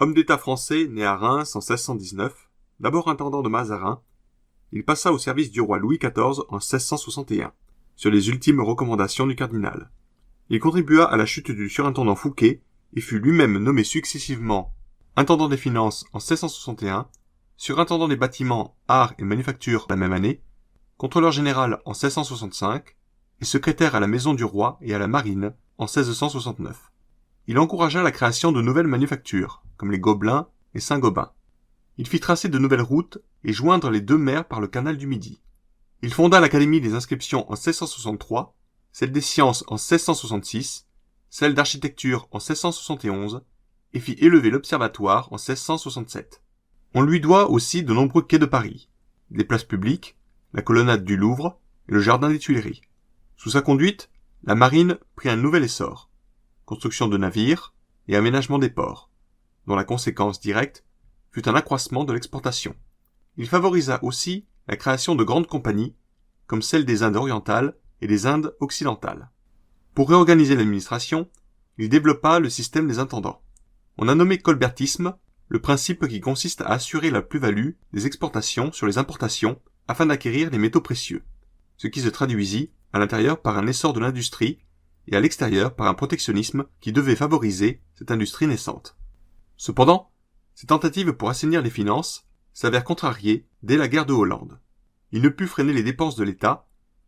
Homme d'État français né à Reims en 1619, d'abord intendant de Mazarin, il passa au service du roi Louis XIV en 1661, sur les ultimes recommandations du cardinal. Il contribua à la chute du surintendant Fouquet et fut lui-même nommé successivement intendant des finances en 1661, surintendant des bâtiments, arts et manufactures la même année, contrôleur général en 1665 et secrétaire à la maison du roi et à la marine en 1669. Il encouragea la création de nouvelles manufactures, comme les Gobelins et Saint-Gobain. Il fit tracer de nouvelles routes et joindre les deux mers par le canal du Midi. Il fonda l'Académie des inscriptions en 1663, celle des sciences en 1666, celle d'architecture en 1671, et fit élever l'Observatoire en 1667. On lui doit aussi de nombreux quais de Paris, des places publiques, la colonnade du Louvre et le jardin des Tuileries. Sous sa conduite, la marine prit un nouvel essor. Construction de navires et aménagement des ports, dont la conséquence directe fut un accroissement de l'exportation. Il favorisa aussi la création de grandes compagnies, comme celle des Indes orientales et des Indes occidentales. Pour réorganiser l'administration, il développa le système des intendants. On a nommé colbertisme le principe qui consiste à assurer la plus-value des exportations sur les importations afin d'acquérir les métaux précieux, ce qui se traduisit à l'intérieur par un essor de l'industrie et à l'extérieur par un protectionnisme qui devait favoriser cette industrie naissante. Cependant, ces tentatives pour assainir les finances s'avèrent contrariées dès la guerre de Hollande. Il ne put freiner les dépenses de l'État,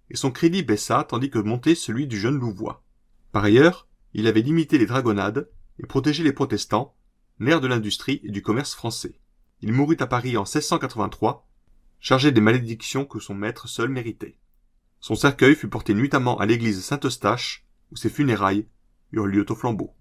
et son crédit baissa tandis que montait celui du jeune Louvois. Par ailleurs, il avait limité les dragonnades et protégé les protestants, nerfs de l'industrie et du commerce français. Il mourut à Paris en 1683, chargé des malédictions que son maître seul méritait. Son cercueil fut porté nuitamment à l'église Saint-Eustache, où ses funérailles eurent lieu au flambeau.